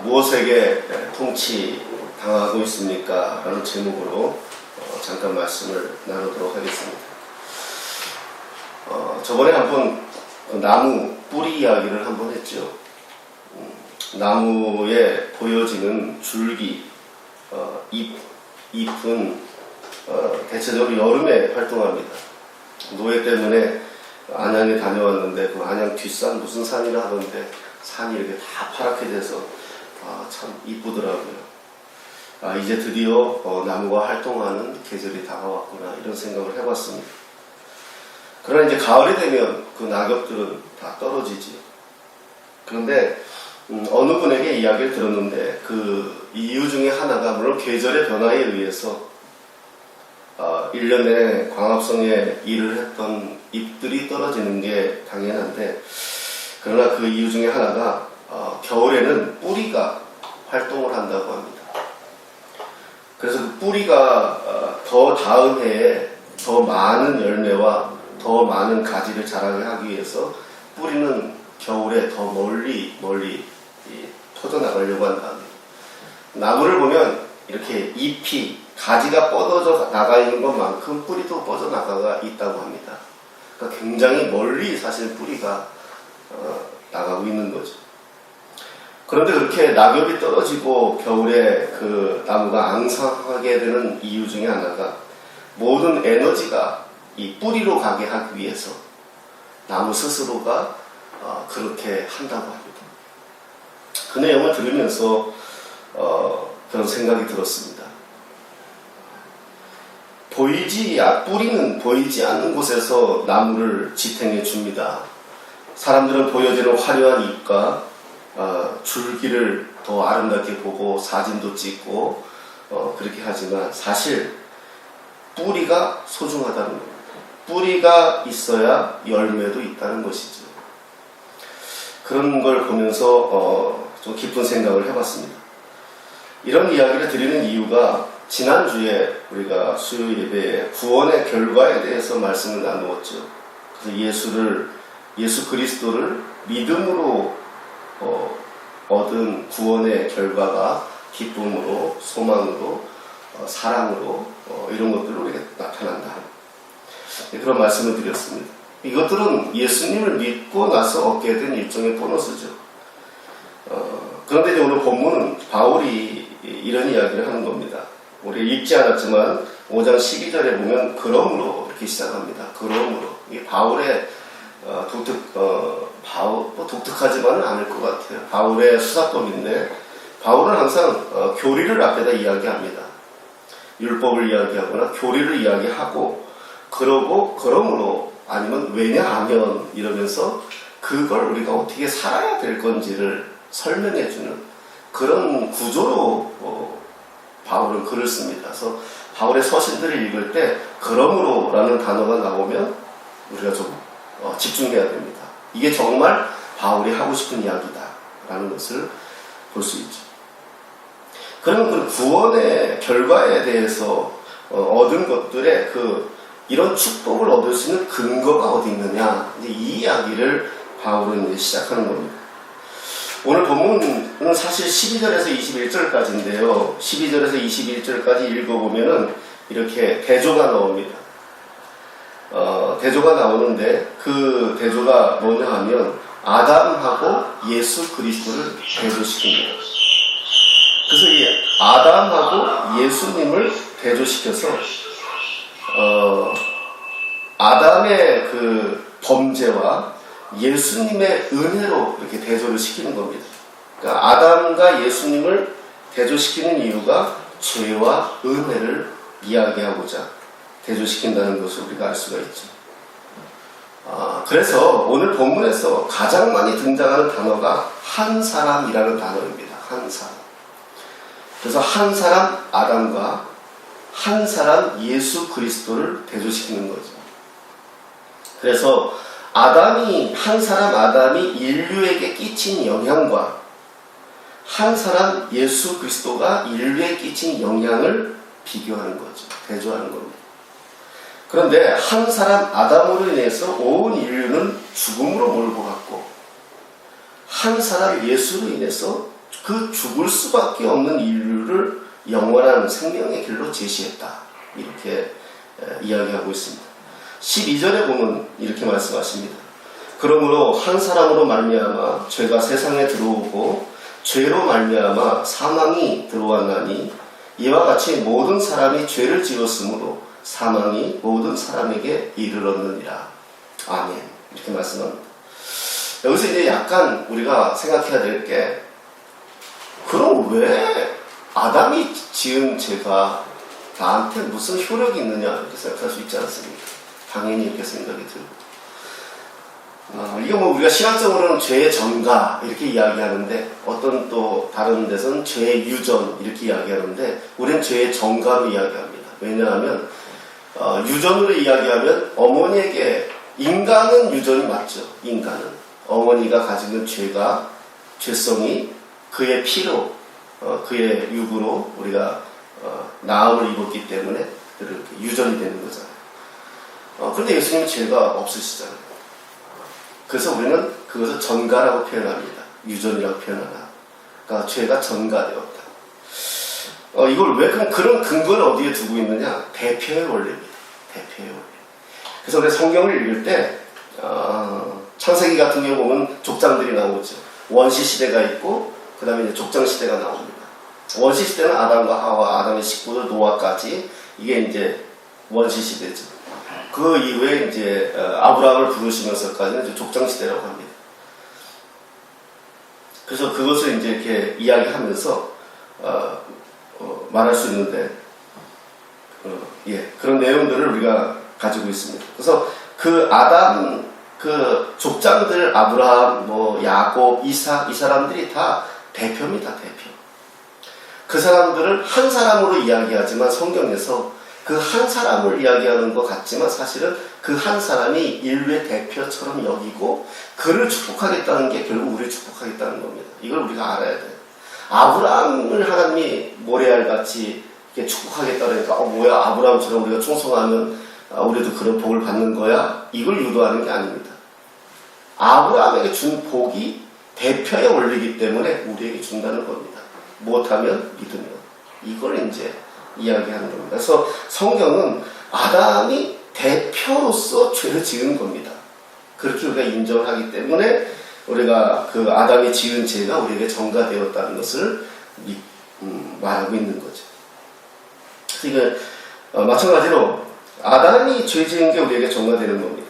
무엇에게 통치당하고 있습니까? 라는 제목으로 잠깐 말씀을 나누도록 하겠습니다. 저번에 한번 나무 뿌리 이야기를 한번 했죠. 나무에 보여지는 줄기, 잎은 대체적으로 여름에 활동합니다. 노예 때문에 안양에 다녀왔는데 그 안양 뒷산 무슨 산이라 하던데 산이 이렇게 다 파랗게 돼서 참 이쁘더라고요. 이제 드디어 나무가 활동하는 계절이 다가왔구나 이런 생각을 해봤습니다. 그러나 이제 가을이 되면 그 낙엽들은 다 떨어지지요. 그런데 어느 분에게 이야기를 들었는데 그 이유 중에 하나가 물론 계절의 변화에 의해서 1년에 광합성에 일을 했던 잎들이 떨어지는 게 당연한데, 그러나 그 이유 중에 하나가 겨울에는 뿌리가 활동을 한다고 합니다. 그래서 그 뿌리가 더 다음 해에 더 많은 열매와 더 많은 가지를 자라게 하기 위해서 뿌리는 겨울에 더 멀리 퍼져나가려고 한다. 나무를 보면 이렇게 잎이 가지가 뻗어져 나가 있는 것만큼 뿌리도 뻗어나가 있다고 합니다. 그러니까 굉장히 멀리 사실 뿌리가 나가고 있는 거죠. 그런데 그렇게 낙엽이 떨어지고 겨울에 그 나무가 앙상하게 되는 이유 중에 하나가 모든 에너지가 이 뿌리로 가게 하기 위해서 나무 스스로가 그렇게 한다고 합니다. 그 내용을 들으면서 그런 생각이 들었습니다. 뿌리는 보이지 않는 곳에서 나무를 지탱해 줍니다. 사람들은 보여지는 화려한 잎과 줄기를 더 아름답게 보고 사진도 찍고 그렇게 하지만 사실 뿌리가 소중하다는 겁니다. 뿌리가 있어야 열매도 있다는 것이죠. 그런 걸 보면서 좀 깊은 생각을 해봤습니다. 이런 이야기를 드리는 이유가 지난주에 우리가 수요 예배에 구원의 결과에 대해서 말씀을 나누었죠. 그래서 예수 그리스도를 믿음으로 얻은 구원의 결과가 기쁨으로, 소망으로, 사랑으로 이런 것들로 우리가 나타난다. 그런 말씀을 드렸습니다. 이것들은 예수님을 믿고 나서 얻게 된 일종의 보너스죠. 그런데 이제 오늘 본문은 바울이 이런 이야기를 하는 겁니다. 우리 읽지 않았지만 5장 12절에 보면 그러므로 이렇게 시작합니다. 그러므로. 이게 바울의 독특하지만은 않을 것 같아요. 바울의 수사법인데 바울은 항상 교리를 앞에다 이야기합니다. 율법을 이야기하거나 교리를 이야기하고 그러므로 아니면 왜냐하면 이러면서 그걸 우리가 어떻게 살아야 될 건지를 설명해주는 그런 구조로 바울은 글을 씁니다. 그래서 바울의 서신들을 읽을 때 그러므로 라는 단어가 나오면 우리가 좀 집중해야 됩니다. 이게 정말 바울이 하고 싶은 이야기다 라는 것을 볼 수 있죠. 그러면 그 구원의 결과에 대해서 얻은 것들의 이런 축복을 얻을 수 있는 근거가 어디 있느냐, 이제 이 이야기를 바울은 이제 시작하는 겁니다. 오늘 본문은 사실 12절에서 21절까지인데요. 12절에서 21절까지 읽어보면은 이렇게 대조가 나옵니다. 대조가 나오는데 그 대조가 뭐냐 하면 아담하고 예수 그리스도를 대조시킵니다. 그래서 이 아담하고 예수님을 대조시켜서 아담의 그 범죄와 예수님의 은혜로 이렇게 대조를 시키는 겁니다. 그러니까 아담과 예수님을 대조시키는 이유가 죄와 은혜를 이야기하고자 대조시킨다는 것을 우리가 알 수가 있죠. 그래서 오늘 본문에서 가장 많이 등장하는 단어가 한 사람이라는 단어입니다. 한 사람. 그래서 한 사람 아담과 한 사람 예수 그리스도를 대조시키는 거죠. 그래서 한 사람 아담이 인류에게 끼친 영향과 한 사람 예수 그리스도가 인류에 끼친 영향을 비교하는 거죠. 대조하는 겁니다. 그런데 한 사람 아담으로 인해서 온 인류는 죽음으로 몰고 갔고 한 사람 예수로 인해서 그 죽을 수밖에 없는 인류를 영원한 생명의 길로 제시했다. 이렇게 이야기하고 있습니다. 12절에 보면 이렇게 말씀하십니다. 그러므로 한 사람으로 말미암아 죄가 세상에 들어오고 죄로 말미암아 사망이 들어왔나니 이와 같이 모든 사람이 죄를 지었으므로 사망이 모든 사람에게 이르렀느니라. 아멘. 이렇게 말씀합니다. 여기서 이제 약간 우리가 생각해야 될 게, 그럼 왜 아담이 지은 죄가 나한테 무슨 효력이 있느냐 이렇게 생각할 수 있지 않습니까? 당연히 이렇게 생각이 들고. 이거 뭐 우리가 신학적으로는 죄의 전가 이렇게 이야기하는데, 어떤 또 다른 데서는 죄의 유전 이렇게 이야기하는데, 우리는 죄의 전가로 이야기합니다. 왜냐하면 유전으로 이야기하면 어머니에게, 인간은 유전이 맞죠. 인간은 어머니가 가지는 죄성이 그의 피로, 그의 육으로 우리가 나음을 입었기 때문에 이렇게 유전이 되는 거잖아요. 그런데 예수님은 죄가 없으시잖아요. 그래서 우리는 그것을 전가라고 표현합니다. 유전이라고 표현하나. 그러니까 죄가 전가되었다. 이걸 왜 그런 근거를 어디에 두고 있느냐? 대표의 원리입니다. 대표의 원리. 그래서 우리 성경을 읽을 때 창세기 같은 경우 보면 족장들이 나오죠. 원시 시대가 있고 그 다음에 이제 족장 시대가 나옵니다. 원시 시대는 아담과 하와, 아담의 식구들 노아까지, 이게 이제 원시 시대죠. 그 이후에 이제 아브라함을 부르시면서까지는 이제 족장 시대라고 합니다. 그래서 그것을 이제 이렇게 이야기하면서 말할 수 있는데, 그런 내용들을 우리가 가지고 있습니다. 그래서 그 아담, 그 족장들, 아브라함, 뭐 야곱, 이삭, 이 사람들이 다 대표입니다. 대표. 그 사람들을 한 사람으로 이야기하지만 성경에서 그 한 사람을 이야기하는 것 같지만 사실은 그 한 사람이 인류의 대표처럼 여기고 그를 축복하겠다는 게 결국 우리를 축복하겠다는 겁니다. 이걸 우리가 알아야 돼요. 아브라함을 하나님이 모래알같이 이렇게 축복하겠다 그러니까 뭐야, 아브라함처럼 우리가 충성하면 우리도 그런 복을 받는 거야? 이걸 유도하는 게 아닙니다. 아브라함에게 준 복이 대표의 원리이기 때문에 우리에게 준다는 겁니다. 못하면 믿으면. 이걸 이제 이야기하는 겁니다. 그래서 성경은 아담이 대표로서 죄를 지은 겁니다. 그렇게 우리가 인정을 하기 때문에 우리가 그 아담이 지은 죄가 우리에게 전가되었다는 것을 말하고 있는 거죠. 그래서 마찬가지로 아담이 죄 지은 게 우리에게 전가되는 겁니다.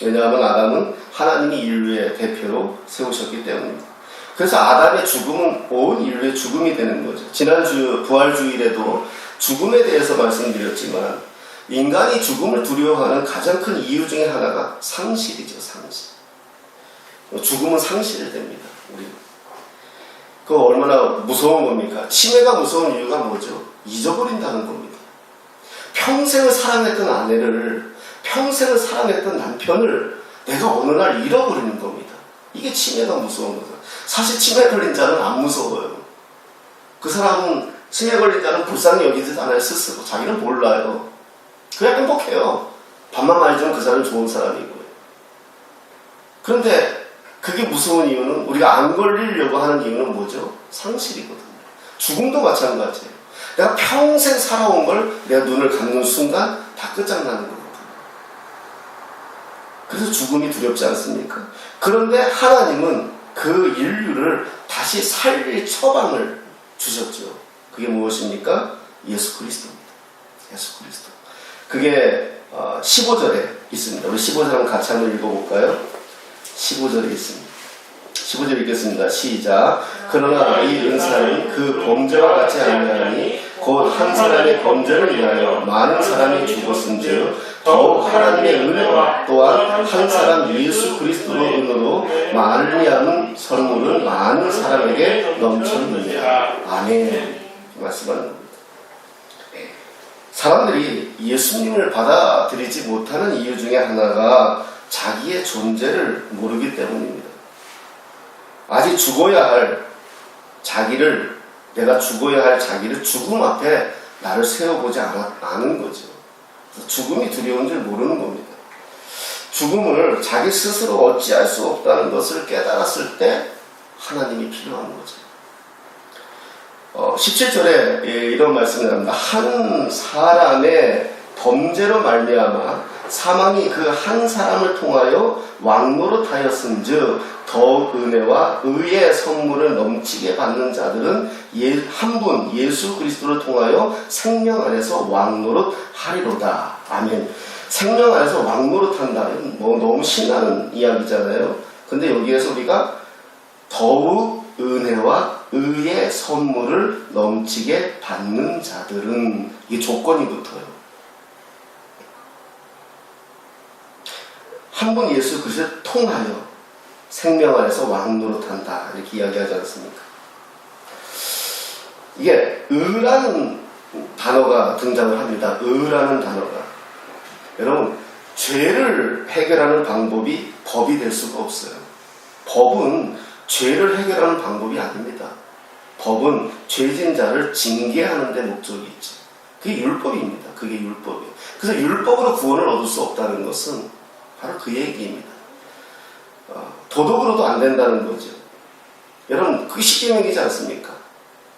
왜냐하면 아담은 하나님이 인류의 대표로 세우셨기 때문입니다. 그래서 아담의 죽음은 온 인류의 죽음이 되는 거죠. 지난주 부활주일에도 죽음에 대해서 말씀드렸지만, 인간이 죽음을 두려워하는 가장 큰 이유 중에 하나가 상실이죠. 상실. 죽음은 상실됩니다. 우리. 그거 얼마나 무서운 겁니까? 치매가 무서운 이유가 뭐죠? 잊어버린다는 겁니다. 평생을 사랑했던 아내를, 평생을 사랑했던 남편을 내가 어느 날 잃어버리는 겁니다. 이게 치매가 무서운 거죠. 사실 치매 걸린 자는 안 무서워요. 그 사람은 치매 걸린 자는 불쌍히 여기지도 않아요. 스스로. 자기는 몰라요. 그냥 행복해요. 밥만 많이 주면 그 사람은 좋은 사람이고요. 그런데 그게 무서운 이유는, 우리가 안 걸리려고 하는 이유는 뭐죠? 상실이거든요. 죽음도 마찬가지예요. 내가 평생 살아온 걸 내가 눈을 감는 순간 다 끝장나는 거거든요. 그래서 죽음이 두렵지 않습니까? 그런데 하나님은 그 인류를 다시 살릴 처방을 주셨죠. 그게 무엇입니까? 예수 그리스도입니다. 예수 그리스도. 그게 15절에 있습니다. 우리 15절 한번 같이 한번 읽어볼까요? 15절에 있습니다. 15절 읽겠습니다. 시작. 그러나 이 은사는 그 범죄와 같지 아니하니 곧 한 사람의 범죄를 위하여 많은 사람이 죽었은즉 더욱 하나님의 은혜와 또한 한 사람 예수 그리스도로 은으로 말미암은 선물은 많은 사람에게 넘쳤느니라. 아멘. 말씀하는 겁니다. 사람들이 예수님을 받아들이지 못하는 이유 중에 하나가 자기의 존재를 모르기 때문입니다. 아직 죽어야 할 자기를, 내가 죽어야 할 자기를 죽음 앞에 나를 세워보지 않은 거죠. 죽음이 두려운 줄 모르는 겁니다. 죽음을 자기 스스로 어찌할 수 없다는 것을 깨달았을 때 하나님이 필요한 거죠. 17절에 이런 말씀이 나옵니다. 한 사람의 범죄로 말미암아 사망이 그 한 사람을 통하여 왕노릇하였은즉 더욱 은혜와 의의 선물을 넘치게 받는 자들은 한 분 예수 그리스도를 통하여 생명 안에서 왕노릇하리로다. 아멘. 생명 안에서 왕노릇한다는 뭐 너무 신나는 이야기잖아요. 근데 여기에서 우리가 더욱 은혜와 의의 선물을 넘치게 받는 자들은 이게 조건이 붙어요. 한 분 예수 그리스도를 통하여 생명 안에서 왕노릇한다 이렇게 이야기하지 않습니까? 이게 의라는 단어가 등장을 합니다. 의라는 단어가. 여러분, 죄를 해결하는 방법이 법이 될 수가 없어요. 법은 죄를 해결하는 방법이 아닙니다. 법은 죄진 자를 징계하는 데 목적이 있죠. 그게 율법입니다. 그게 율법이에요. 그래서 율법으로 구원을 얻을 수 없다는 것은 바로 그 얘기입니다. 도덕으로도 안 된다는 거죠. 여러분, 그게 십계명이지 않습니까?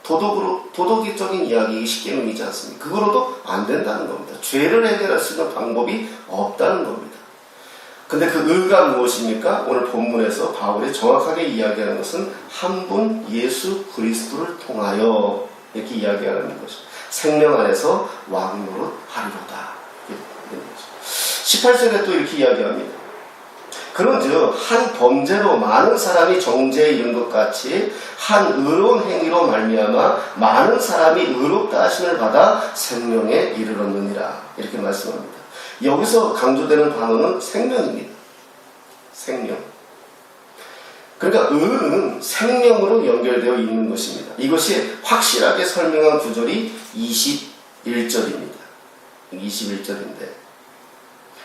도덕적인 이야기 십계명이지 않습니까? 그거로도 안 된다는 겁니다. 죄를 해결할 수 있는 방법이 없다는 겁니다. 근데 그 의가 무엇입니까? 오늘 본문에서 바울이 정확하게 이야기하는 것은 한 분 예수 그리스도를 통하여 이렇게 이야기하는 것이죠. 생명 안에서 왕노릇하리로다. 18절에 또 이렇게 이야기합니다. 그런즉 한 범죄로 많은 사람이 정죄에 이른 것 같이 한 의로운 행위로 말미암아 많은 사람이 의롭다 하심을 받아 생명에 이르렀느니라. 이렇게 말씀합니다. 여기서 강조되는 단어는 생명입니다. 생명. 그러니까 의는 생명으로 연결되어 있는 것입니다. 이것이 확실하게 설명한 구절이 21절입니다. 21절인데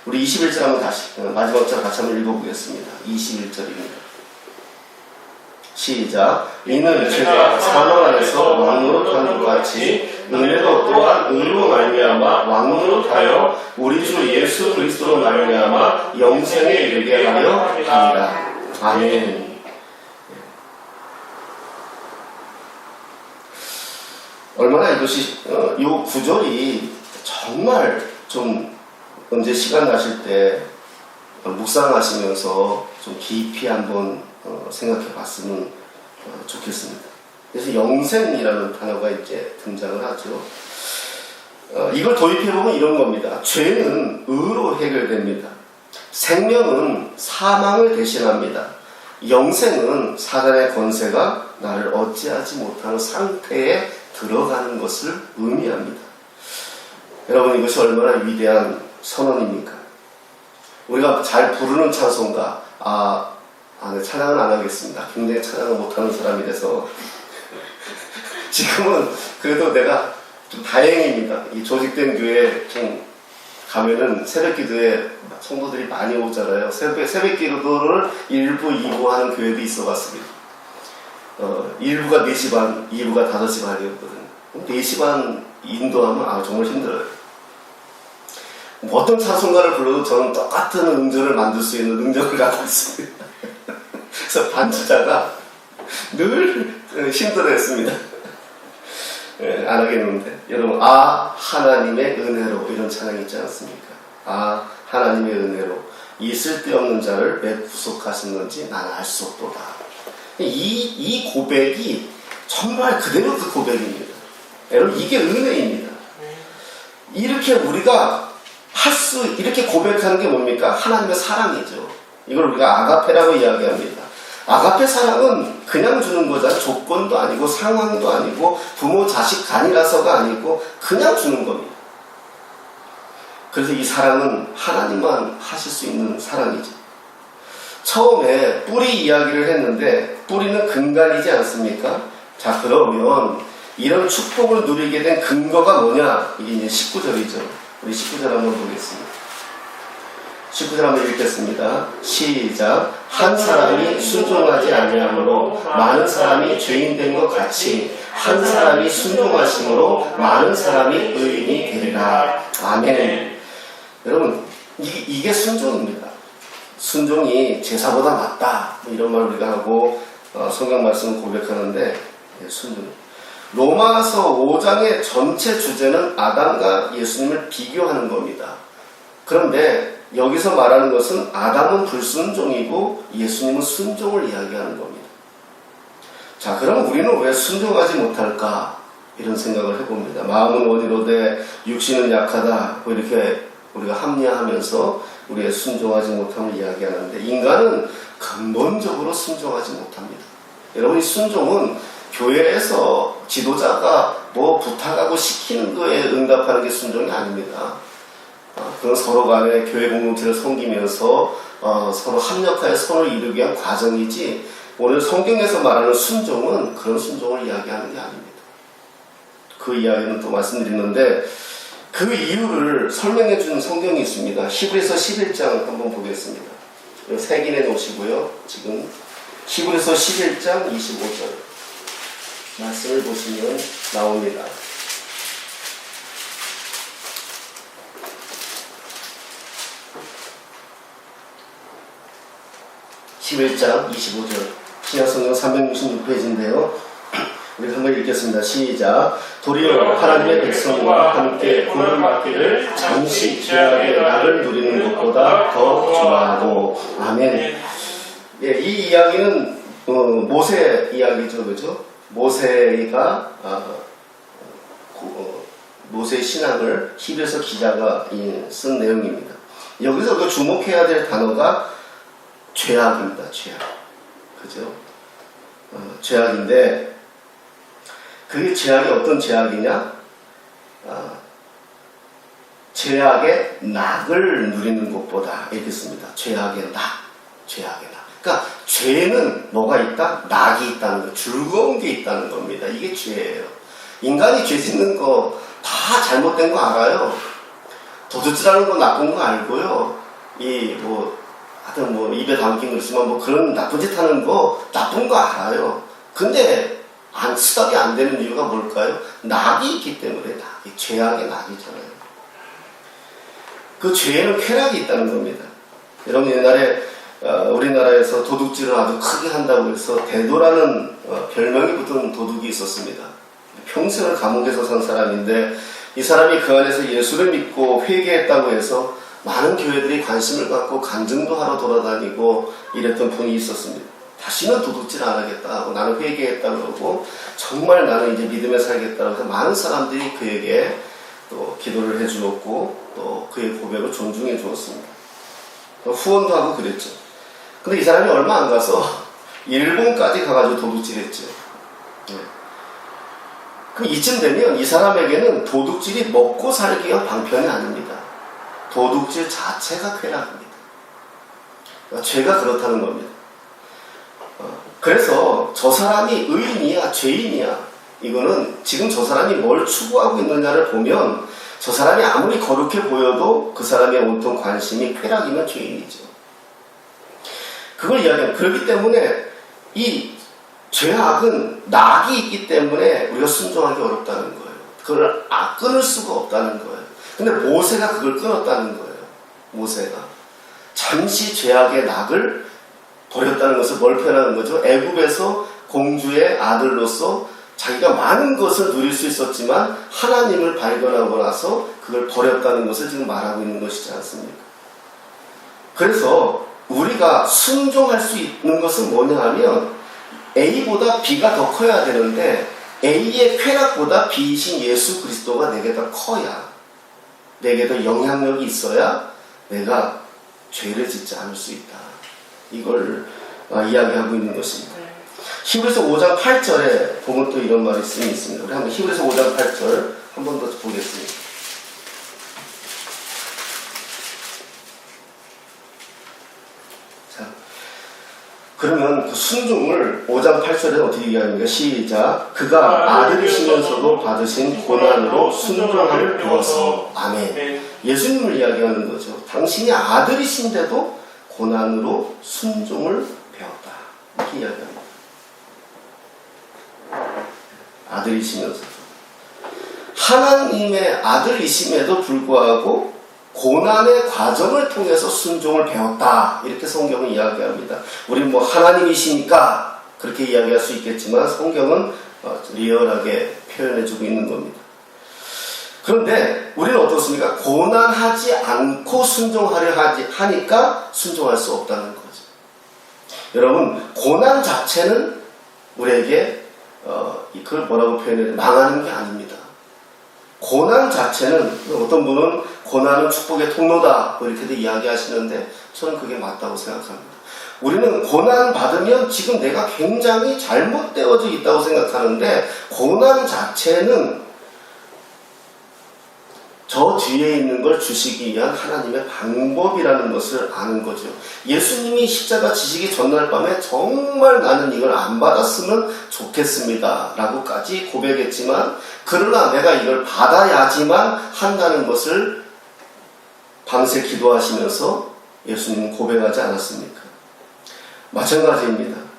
우리 21절 한번 다시 마지막 절 같이 한번 읽어보겠습니다. 21절입니다. 시작. 이는 죄가 사망 안에서 왕노릇하는 것 같이 은혜도 또한 의로 말미암아 왕노릇하여 우리 주 예수 그리스도로 말미암아 영생에 이르게 하려 합니다. 아멘. 얼마나 이것이 이 구절이 정말 좀 언제 시간 나실 때 묵상하시면서 좀 깊이 한번 생각해 봤으면 좋겠습니다. 그래서 영생이라는 단어가 이제 등장을 하죠. 이걸 도입해보면 이런 겁니다. 죄는 의로 해결됩니다. 생명은 사망을 대신합니다. 영생은 사단의 권세가 나를 어찌하지 못하는 상태에 들어가는 것을 의미합니다. 여러분, 이것이 얼마나 위대한 선언입니까? 우리가 잘 부르는 찬송가, 네, 찬양은 안 하겠습니다. 굉장히 찬양을 못하는 사람이라서 지금은 그래도 내가 좀 다행입니다. 이 조직된 교회에 좀 가면은 새벽 기도에 성도들이 많이 오잖아요. 새벽 기도를 1부, 2부 하는 교회도 있어 봤습니다. 1부가 4시 반, 2부가 5시 반이었거든요. 4시 반 인도하면 정말 힘들어요. 어떤 찬송가를 불러도 저는 똑같은 음절을 만들 수 있는 능력을 갖고 있습니다. 그래서 반주자가 늘 힘들어했습니다. 안 하겠는데 여러분, 하나님의 은혜로 이런 찬양이 있지 않습니까? 하나님의 은혜로 이 쓸데없는 자를 왜 구속하시는지 난 알 수 없도다. 이 고백이 정말 그대로 그 고백입니다. 여러분, 이게 은혜입니다. 이렇게 우리가 이렇게 고백하는 게 뭡니까? 하나님의 사랑이죠. 이걸 우리가 아가페라고 이야기합니다. 아가페 사랑은 그냥 주는 거잖아요. 조건도 아니고 상황도 아니고 부모 자식 간이라서가 아니고 그냥 주는 겁니다. 그래서 이 사랑은 하나님만 하실 수 있는 사랑이죠. 처음에 뿌리 이야기를 했는데 뿌리는 근간이지 않습니까? 자, 그러면 이런 축복을 누리게 된 근거가 뭐냐? 이게 이제 19절이죠. 우리 19절 한번 보겠습니다. 19절 한번 읽겠습니다. 시작. 한 사람이 순종하지 아니함으로 많은 사람이 죄인 된 것 같이 한 사람이 순종하심으로 많은 사람이 의인이 되리라. 아멘. 여러분, 이게 순종입니다. 순종이 제사보다 낫다, 이런 말 우리가 하고 성경 말씀을 고백하는데, 순종. 로마서 5장의 전체 주제는 아담과 예수님을 비교하는 겁니다. 그런데 여기서 말하는 것은 아담은 불순종이고 예수님은 순종을 이야기하는 겁니다. 자, 그럼 우리는 왜 순종하지 못할까? 이런 생각을 해봅니다. 마음은 원이로되 육신은 약하다. 이렇게 우리가 합리화하면서 우리의 순종하지 못함을 이야기하는데 인간은 근본적으로 순종하지 못합니다. 여러분, 이 순종은 교회에서 지도자가 뭐 부탁하고 시키는 거에 응답하는 게 순종이 아닙니다. 그건 서로 간에 교회 공동체를 섬기면서 서로 합력하여 선을 이루기 위한 과정이지, 오늘 성경에서 말하는 순종은 그런 순종을 이야기하는 게 아닙니다. 그 이야기는 또 말씀드리는데, 그 이유를 설명해 주는 성경이 있습니다. 히브리서 11장 한번 보겠습니다. 색인해 놓으시고요. 지금 히브리서 11장 25절 말씀을 보시면 나옵니다. 11장 25절 신약성경 366페이지인데요. 우리 한번 읽겠습니다. 시작. 도리어 하나님의 백성과 함께 구원을 받기를 잠시 죄악의 낙을 누리는 것보다 더 좋아하고. 아멘. 예, 이 이야기는 모세 이야기죠, 그죠? 모세가 모세의 신앙을 히브리서 기자가 쓴 내용입니다. 여기서 주목해야 될 단어가 죄악입니다. 죄악, 그죠? 죄악인데, 그게 죄악이 어떤 죄악이냐? 죄악의 낙을 누리는 것보다, 이렇게 씁니다. 죄악의 낙, 죄악의 낙. 그러니까 죄는 뭐가 있다? 낙이 있다는 거, 즐거운 게 있다는 겁니다. 이게 죄예요. 인간이 죄 짓는 거 다 잘못된 거 알아요. 도둑질하는 거 나쁜 거 알고요. 하여튼 입에 담긴 거 있으면 그런 나쁜 짓 하는 거 나쁜 거 알아요. 근데 스톱이 안 되는 이유가 뭘까요? 낙이 있기 때문에. 낙이 죄악의 낙이잖아요. 그 죄에는 쾌락이 있다는 겁니다. 여러분, 옛날에 우리나라에서 도둑질을 아주 크게 한다고 해서 대도라는 별명이 붙은 도둑이 있었습니다. 평생을 감옥에서 산 사람인데, 이 사람이 그 안에서 예수를 믿고 회개했다고 해서 많은 교회들이 관심을 갖고 간증도 하러 돌아다니고 이랬던 분이 있었습니다. 다시는 도둑질 안 하겠다 하고, 나는 회개했다 그러고, 정말 나는 이제 믿음에 살겠다고 해서 많은 사람들이 그에게 또 기도를 해주었고, 또 그의 고백을 존중해 주었습니다. 후원도 하고 그랬죠. 근데 이 사람이 얼마 안 가서 일본까지 가가지고 도둑질했죠. 그럼 이쯤 되면 이 사람에게는 도둑질이 먹고 살기 위한 방편이 아닙니다. 도둑질 자체가 쾌락입니다. 죄가 그렇다는 겁니다. 그래서 저 사람이 의인이야 죄인이야, 이거는 지금 저 사람이 뭘 추구하고 있느냐를 보면, 저 사람이 아무리 거룩해 보여도 그 사람의 온통 관심이 쾌락이면 죄인이죠. 그걸 이야기합니다. 그렇기 때문에 이 죄악은 낙이 있기 때문에 우리가 순종하기 어렵다는 거예요. 그걸 끊을 수가 없다는 거예요. 근데 모세가 그걸 끊었다는 거예요. 모세가 잠시 죄악의 낙을 버렸다는 것을 뭘 표현하는 거죠? 애굽에서 공주의 아들로서 자기가 많은 것을 누릴 수 있었지만 하나님을 발견하고 나서 그걸 버렸다는 것을 지금 말하고 있는 것이지 않습니까? 그래서 우리가 순종할 수 있는 것은 뭐냐 하면, A보다 B가 더 커야 되는데 A의 쾌락보다 B이신 예수 그리스도가 내게 더 커야, 내게 더 영향력이 있어야 내가 죄를 짓지 않을 수 있다. 이걸 이야기하고 있는 것입니다. 히브리서 5장 8절에 보면 또 이런 말씀이 있습니다. 우리 한번 히브리서 5장 8절 한 번 더 보겠습니다. 자, 그러면 그 순종을 5장 8절에 어떻게 이야기합니까? 시작. 그가 아들이시면서도 받으신 고난으로 순종함을 배워서. 아멘. 예수님을 이야기하는 거죠. 당신이 아들이신데도 고난으로 순종을 배웠다. 이렇게 이야기합니다. 아들이시면서도. 하나님의 아들이심에도 불구하고 고난의 과정을 통해서 순종을 배웠다. 이렇게 성경은 이야기합니다. 우리는 하나님이시니까 그렇게 이야기할 수 있겠지만, 성경은 리얼하게 표현해주고 있는 겁니다. 그런데 우리는 어떻습니까? 고난하지 않고 순종하려 하니까 순종할 수 없다는 거죠. 여러분, 고난 자체는 우리에게 그걸 뭐라고 표현해야 망하는 게 아닙니다. 고난 자체는, 어떤 분은 고난은 축복의 통로다 뭐 이렇게도 이야기하시는데 저는 그게 맞다고 생각합니다. 우리는 고난 받으면 지금 내가 굉장히 잘못되어져 있다고 생각하는데, 고난 자체는 저 뒤에 있는 걸 주시기 위한 하나님의 방법이라는 것을 아는 거죠. 예수님이 십자가 지시기 전날 밤에 정말 나는 이걸 안 받았으면 좋겠습니다 라고까지 고백했지만, 그러나 내가 이걸 받아야지만 한다는 것을 밤새 기도하시면서 예수님은 고백하지 않았습니까? 마찬가지입니다.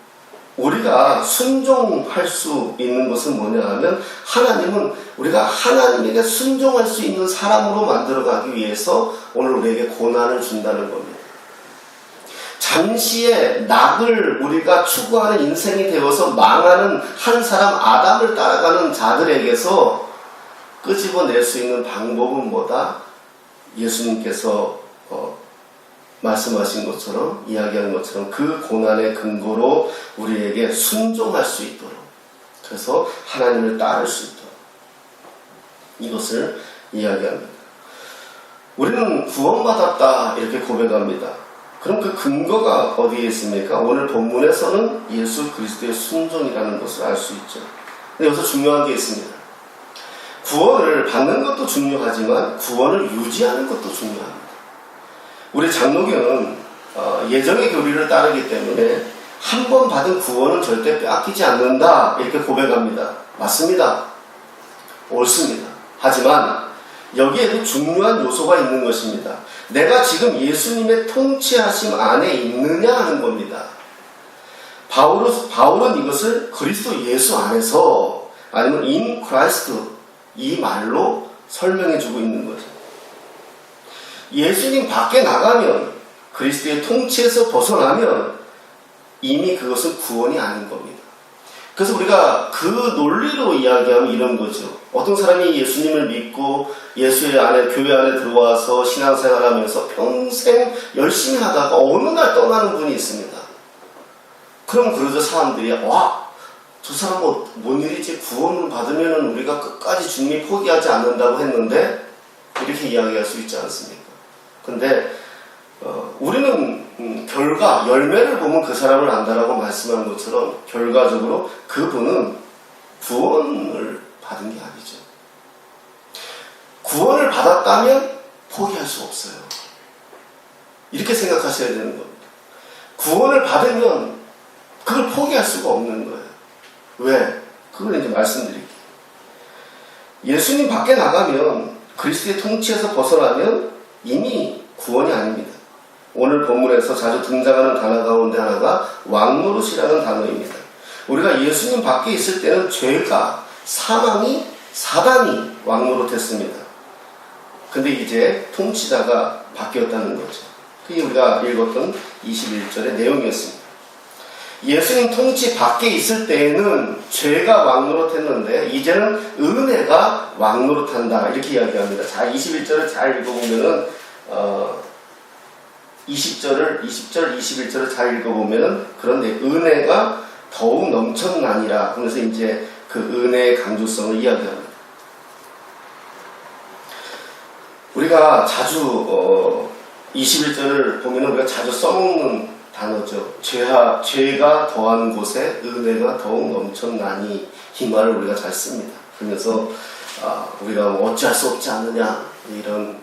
우리가 순종할 수 있는 것은 뭐냐 하면, 하나님은 우리가 하나님에게 순종할 수 있는 사람으로 만들어가기 위해서 오늘 우리에게 고난을 준다는 겁니다. 잠시의 낙을 우리가 추구하는 인생이 되어서 망하는 한 사람 아담을 따라가는 자들에게서 끄집어낼 수 있는 방법은 뭐다? 예수님께서 말씀하신 것처럼, 이야기한 것처럼 그 고난의 근거로 우리에게 순종할 수 있도록, 그래서 하나님을 따를 수 있도록, 이것을 이야기합니다. 우리는 구원받았다 이렇게 고백합니다. 그럼 그 근거가 어디에 있습니까? 오늘 본문에서는 예수 그리스도의 순종이라는 것을 알 수 있죠. 근데 여기서 중요한 게 있습니다. 구원을 받는 것도 중요하지만 구원을 유지하는 것도 중요합니다. 우리 장로교는 예정의 교리를 따르기 때문에 한 번 받은 구원은 절대 빼앗기지 않는다 이렇게 고백합니다. 맞습니다. 옳습니다. 하지만 여기에도 중요한 요소가 있는 것입니다. 내가 지금 예수님의 통치하심 안에 있느냐 하는 겁니다. 바울은 이것을 그리스도 예수 안에서, 아니면 in Christ, 이 말로 설명해주고 있는 거죠. 예수님 밖에 나가면, 그리스도의 통치에서 벗어나면 이미 그것은 구원이 아닌 겁니다. 그래서 우리가 그 논리로 이야기하면 이런 거죠. 어떤 사람이 예수님을 믿고 예수의 안에, 교회 안에 들어와서 신앙생활하면서 평생 열심히 하다가 어느 날 떠나는 분이 있습니다. 그럼 그러죠. 사람들이 와, 저 사람 뭔 일이지? 구원을 받으면 우리가 끝까지 주님이 포기하지 않는다고 했는데, 이렇게 이야기할 수 있지 않습니까? 근데 우리는 결과, 열매를 보면 그 사람을 안다라고 말씀한 것처럼 결과적으로 그분은 구원을 받은 게 아니죠. 구원을 받았다면 포기할 수 없어요. 이렇게 생각하셔야 되는 겁니다. 구원을 받으면 그걸 포기할 수가 없는 거예요. 왜? 그걸 이제 말씀드릴게요. 예수님 밖에 나가면, 그리스도의 통치에서 벗어나면 이미 구원이 아닙니다. 오늘 본문에서 자주 등장하는 단어 가운데 하나가 왕노릇이라는 단어입니다. 우리가 예수님 밖에 있을 때는 죄가, 사망이, 사단이 왕노릇했습니다. 근데 이제 통치자가 바뀌었다는 거죠. 그게 우리가 읽었던 21절의 내용이었습니다. 예수님 통치 밖에 있을 때에는 죄가 왕노릇했는데 이제는 은혜가 왕노릇한다 이렇게 이야기합니다. 자, 21절을 잘 읽어보면은 20절, 21절을 잘 읽어보면은, 그런데 은혜가 더욱 넘쳤나니라. 그래서 이제 그 은혜의 강조성을 이야기합니다. 우리가 자주 21절을 보면은 우리가 자주 써먹는 단어죠. 죄가 더한 곳에 은혜가 더욱 넘쳤나니, 이 말을 우리가 잘 씁니다. 그러면서 우리가 어찌할 수 없지 않느냐 이런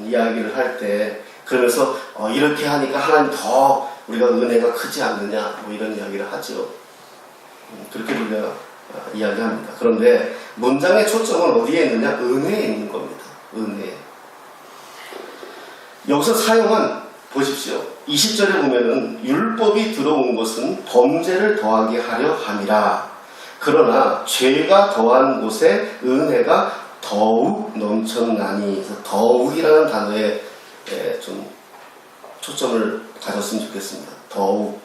이야기를 할 때, 그러면서 이렇게 하니까 하나님 더 우리가 은혜가 크지 않느냐 뭐 이런 이야기를 하죠. 그렇게 우리가 이야기합니다. 그런데 문장의 초점은 어디에 있느냐? 은혜에 있는 겁니다. 은혜. 여기서 사용한, 보십시오. 20절에 보면은 율법이 들어온 것은 범죄를 더하게 하려 함이라. 그러나 죄가 더한 곳에 은혜가 더욱 넘쳤나니. 더욱이라는 단어에 좀 초점을 가졌으면 좋겠습니다. 더욱.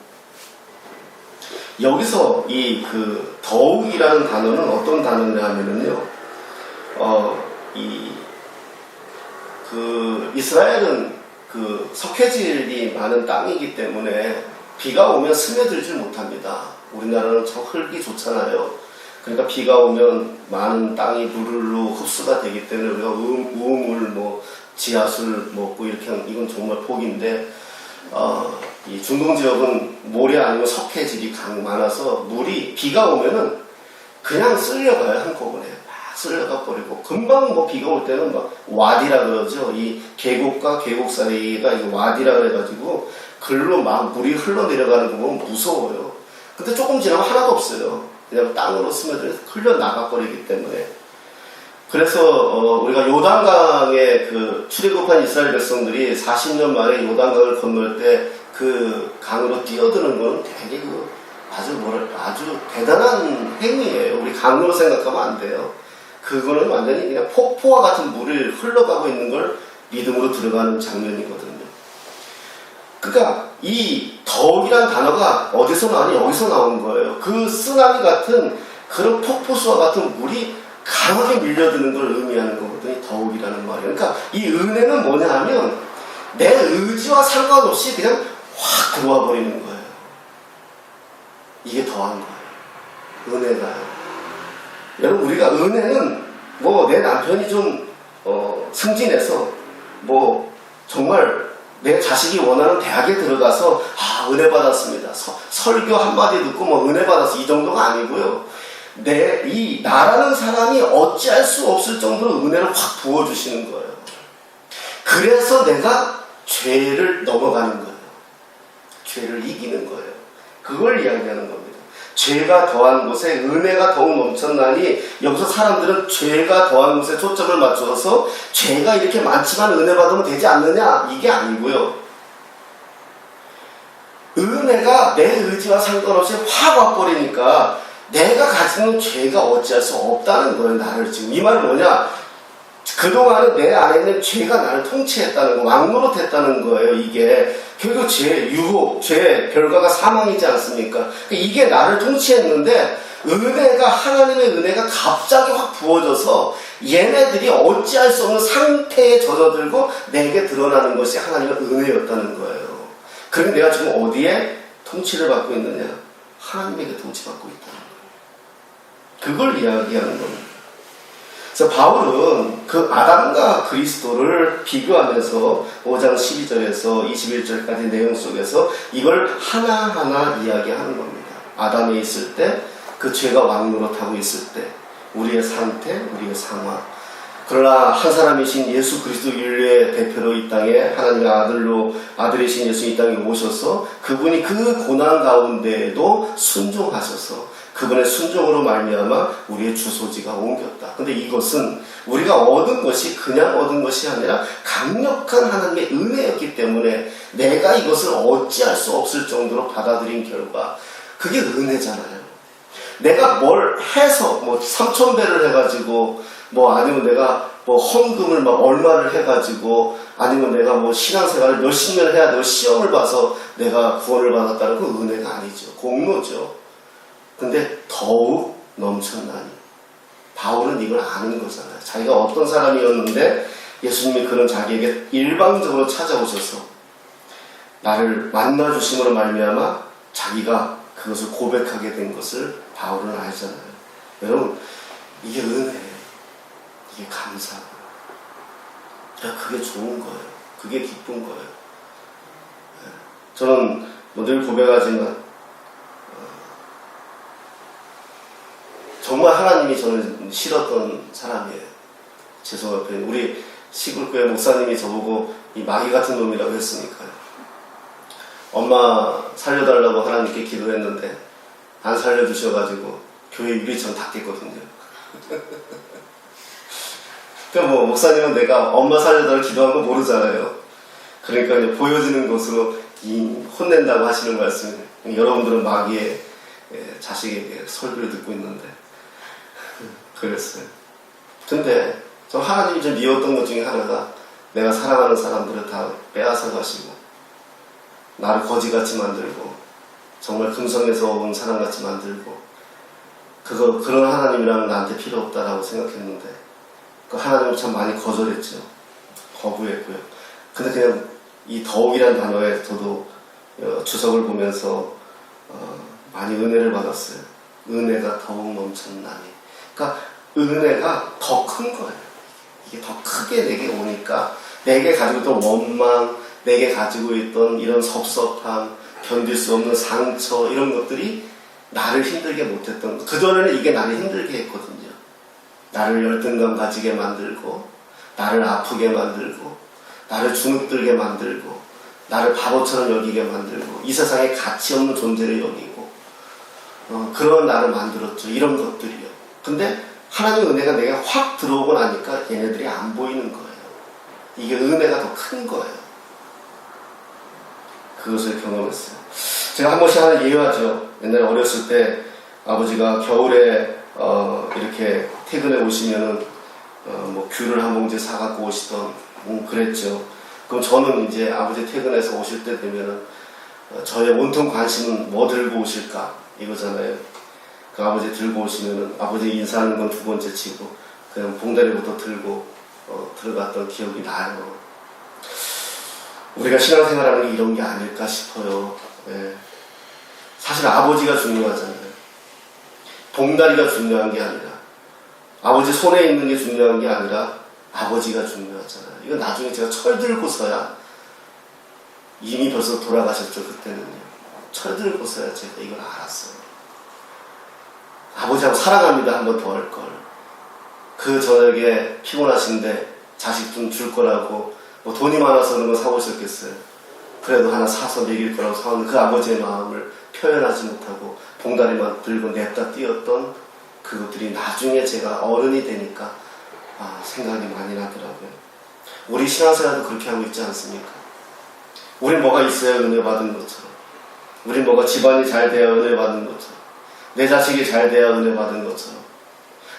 여기서 이 그 더욱이라는 단어는 어떤 단어냐 하면은요, 이스라엘은 그 석회질이 많은 땅이기 때문에 비가 오면 스며들질 못합니다. 우리나라는 참 흙이 좋잖아요. 그러니까 비가 오면 많은 땅이 물로 흡수가 되기 때문에 우리가 우물, 뭐 지하수를 먹고 이렇게 하는, 이건 정말 복인데, 이 중동 지역은 모래 아니면 석회질이 많아서 물이 비가 오면은 그냥 쓸려가요. 한꺼번에 막 쓸려가 버리고, 금방 뭐 비가 올 때는 막 와디라 그러죠. 이 계곡과 계곡 사이가 이 와디라 그래가지고 글로 막 물이 흘러내려가는 거 보면 무서워요. 근데 조금 지나면 하나도 없어요. 그냥 땅으로 스며들어서 흘러나가 버리기 때문에. 그래서 우리가 요단강에 그 출애굽한 이스라엘 백성들이 40년 만에 요단강을 건널 때 그 강으로 뛰어드는 거는 되게 아주 대단한 행위예요. 우리 강으로 생각하면 안 돼요. 그거는 완전히 그냥 폭포와 같은 물을 흘러가고 있는 걸 믿음으로 들어가는 장면이거든요. 그러니까 이 더욱이란 단어가 어디서 나오니? 여기서 나온 거예요. 그 쓰나미 같은 그런 폭포수와 같은 물이 강하게 밀려드는 걸 의미하는 거거든요. 더욱이라는 말이에요. 그러니까 이 은혜는 뭐냐 하면 내 의지와 상관없이 그냥 확 들어와 버리는 거예요. 이게 더한 거예요. 은혜가요. 여러분, 우리가 은혜는 뭐 내 남편이 좀 승진해서 뭐 정말 내 자식이 원하는 대학에 들어가서 은혜 받았습니다. 설교 한마디 듣고 뭐 은혜 받았어, 이 정도가 아니고요. 이 나라는 사람이 어찌할 수 없을 정도로 은혜를 확 부어주시는 거예요. 그래서 내가 죄를 넘어가는 거예요. 죄를 이기는 거예요. 그걸 이야기하는 겁니다. 죄가 더한 곳에 은혜가 더욱 넘쳤나니, 여기서 사람들은 죄가 더한 곳에 초점을 맞춰서 죄가 이렇게 많지만 은혜 받으면 되지 않느냐, 이게 아니고요. 은혜가 내 의지와 상관없이 확 와버리니까 내가 가지는 죄가 어찌할 수 없다는 거예요. 나를 지금. 이 말은 뭐냐? 그동안은 내 안에 있는 죄가 나를 통치했다는 거, 왕노릇했다는 거예요. 이게 결국 유혹, 죄 결과가 사망이지 않습니까? 이게 나를 통치했는데, 은혜가, 하나님의 은혜가 갑자기 확 부어져서 얘네들이 어찌할 수 없는 상태에 젖어들고 내게 드러나는 것이 하나님의 은혜였다는 거예요. 그럼 내가 지금 어디에 통치를 받고 있느냐? 하나님에게 통치받고 있다는 거예요. 그걸 이야기하는 겁니다. 그래서 바울은 그 아담과 그리스도를 비교하면서 5장 12절에서 21절까지 내용 속에서 이걸 하나하나 이야기하는 겁니다. 아담에 있을 때, 그 죄가 왕노릇하고 있을 때 우리의 상태, 우리의 상황. 그러나 한 사람이신 예수 그리스도 인류의 대표로 이 땅에, 하나님의 아들이신 예수 이 땅에 오셔서 그분이 그 고난 가운데에도 순종하셔서 그분의 순종으로 말미암아 우리의 주소지가 옮겼다. 근데 이것은 우리가 얻은 것이 그냥 얻은 것이 아니라 강력한 하나님의 은혜였기 때문에 내가 이것을 어찌할 수 없을 정도로 받아들인 결과, 그게 은혜잖아요. 내가 뭘 해서 뭐 3,000배를 해가지고, 뭐 아니면 내가 뭐 헌금을 막 얼마를 해가지고, 아니면 내가 뭐 신앙생활을 몇십 년을 해야 되고 시험을 봐서 내가 구원을 받았다는 건 은혜가 아니죠. 공로죠. 근데 더욱 넘쳤나니. 바울은 이걸 아는 거잖아요. 자기가 어떤 사람이었는데 예수님이 그런 자기에게 일방적으로 찾아오셔서 나를 만나주심으로 말미암아 자기가 그것을 고백하게 된 것을 바울은 알잖아요. 여러분, 이게 은혜예요. 이게 감사예요. 그게 좋은 거예요. 그게 기쁜 거예요. 저는 뭐 늘 고백하지만 정말 하나님이 저는 싫었던 사람이에요. 죄송합니다. 우리 시골교회 목사님이 저보고 이 마귀 같은 놈이라고 했으니까요. 엄마 살려달라고 하나님께 기도했는데 안 살려주셔가지고 교회 유리창 닫겠거든요. 그러니까 뭐 목사님은 내가 엄마 살려달라고 기도한 거 모르잖아요. 그러니까 이제 보여지는 것으로 혼낸다고 하시는 말씀이에요. 여러분들은 마귀의 자식에게 설교를 듣고 있는데 그랬어요. 근데 저 하나님이 좀 미웠던 것 중에 하나가, 내가 사랑하는 사람들을 다 빼앗아 가시고 나를 거지같이 만들고 정말 금성에서 온 사람같이 만들고 그런 하나님이라면 나한테 필요 없다라고 생각했는데 그 하나님을 참 많이 거절했죠. 거부했고요. 근데 그냥 이 더욱이란 단어에 저도 주석을 보면서 많이 은혜를 받았어요. 은혜가 더욱 넘쳤나니. 그러니까 은혜가 더 큰 거예요. 이게 더 크게 내게 오니까 내게 가지고 있던 원망, 내게 가지고 있던 이런 섭섭함, 견딜 수 없는 상처 이런 것들이 나를 힘들게 못했던 거. 그전에는 이게 나를 힘들게 했거든요. 나를 열등감 가지게 만들고 나를 아프게 만들고 나를 주눅들게 만들고 나를 바보처럼 여기게 만들고 이 세상에 가치 없는 존재를 여기고 그런 나를 만들었죠. 이런 것들이요. 근데 하나님의 은혜가 내게 확 들어오고 나니까 얘네들이 안 보이는 거예요. 이게 은혜가 더 큰 거예요. 그것을 경험했어요. 제가 한 번씩 하는 예화죠. 옛날에 어렸을 때 아버지가 겨울에 이렇게 퇴근해 오시면은 뭐 귤을 한 봉지 사갖고 오시던 그랬죠. 그럼 저는 이제 아버지 퇴근해서 오실 때 되면은 저의 온통 관심은 뭐 들고 오실까 이거잖아요. 그 아버지 들고 오시면은 아버지 인사하는 건 두 번째 치고 그냥 봉다리부터 들고 들어갔던 기억이 나요. 우리가 신앙생활하는 게 이런 게 아닐까 싶어요. 예. 사실 아버지가 중요하잖아요. 봉다리가 중요한 게 아니라 아버지 손에 있는 게 중요한 게 아니라 아버지가 중요하잖아요. 이건 나중에 제가 철들고서야 이미 벌써 돌아가셨죠. 그때는요. 철들고서야 제가 이걸 알았어요. 아버지하고 사랑합니다 한 번 더 할 걸. 그 저녁에 피곤하신데 자식 좀 줄 거라고 뭐 돈이 많아서 그런 거 사오셨겠어요. 그래도 하나 사서 먹일 거라고 사오는 그 아버지의 마음을 표현하지 못하고 봉다리만 들고 냅다 뛰었던 그것들이 나중에 제가 어른이 되니까 생각이 많이 나더라고요. 우리 신앙생활도 그렇게 하고 있지 않습니까? 우린 뭐가 있어야 은혜 받은 것처럼, 우린 뭐가 집안이 잘 돼야 은혜 받은 것처럼, 내 자식이 잘 돼야 은혜 받은 것처럼,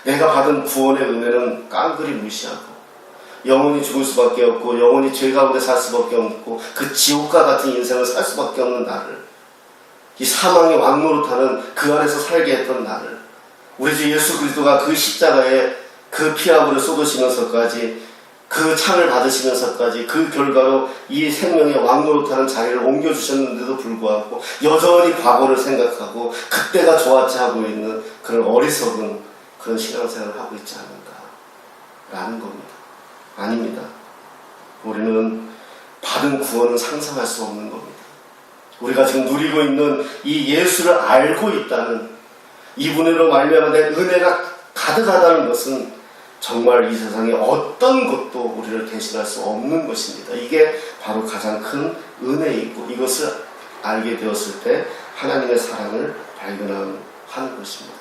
내가 받은 구원의 은혜는 깡그리 무시하고 영원히 죽을 수밖에 없고 영원히 죄 가운데 살 수밖에 없고 그 지옥과 같은 인생을 살 수밖에 없는 나를, 이 사망의 왕노릇하는 그 안에서 살게 했던 나를, 우리 주 예수 그리스도가 그 십자가에 그 피아부를 쏟으시면서까지 그 창을 받으시면서까지 그 결과로 이 생명의 왕노릇하는 자리를 옮겨주셨는데도 불구하고 여전히 과거를 생각하고 그때가 좋았지 하고 있는 그런 어리석은 그런 신앙생활을 하고 있지 않은가라는 겁니다. 아닙니다. 우리는 받은 구원은 상상할 수 없는 겁니다. 우리가 지금 누리고 있는 이 예수를 알고 있다는, 이분으로 말미암아 내 은혜가 가득하다는 것은 정말 이 세상에 어떤 것도 우리를 대신할 수 없는 것입니다. 이게 바로 가장 큰 은혜이고 이것을 알게 되었을 때 하나님의 사랑을 발견하는 것입니다.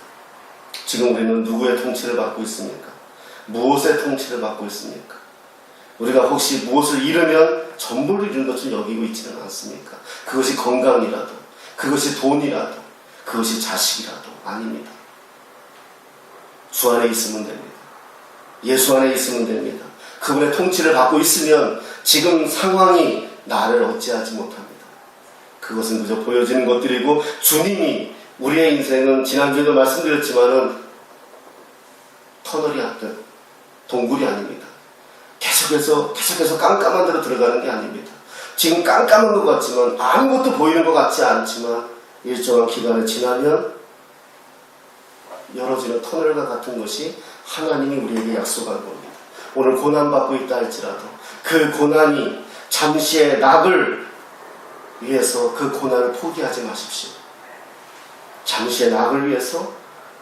지금 우리는 누구의 통치를 받고 있습니까? 무엇의 통치를 받고 있습니까? 우리가 혹시 무엇을 잃으면 전부를 잃은 것처럼 여기고 있지는 않습니까? 그것이 건강이라도, 그것이 돈이라도, 그것이 자식이라도 아닙니다. 주 안에 있으면 됩니다. 예수 안에 있으면 됩니다. 그분의 통치를 받고 있으면 지금 상황이 나를 어찌하지 못합니다. 그것은 그저 보여지는 것들이고, 주님이 우리의 인생은 지난주에도 말씀드렸지만은 터널이 아닌 동굴이 아닙니다. 계속해서 깜깜한 데로 들어가는 게 아닙니다. 지금 깜깜한 것 같지만, 아무것도 보이는 것 같지 않지만 일정한 기간을 지나면 열어지는 터널과 같은 것이 하나님이 우리에게 약속한 겁니다. 오늘 고난받고 있다 할지라도 그 고난이 잠시의 낙을 위해서 그 고난을 포기하지 마십시오. 잠시의 낙을 위해서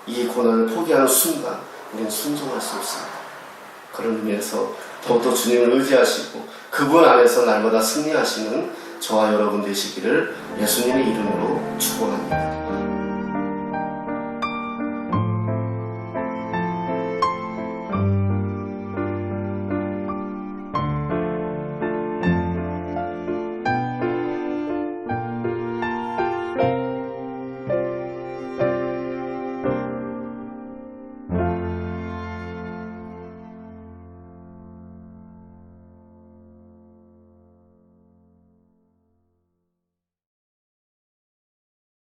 이 고난을 포기하는 순간 우리는 순종할 수 없습니다. 그런 의미에서 더욱더 주님을 의지하시고 그분 안에서 날마다 승리하시는 저와 여러분 되시기를 예수님의 이름으로 축원합니다.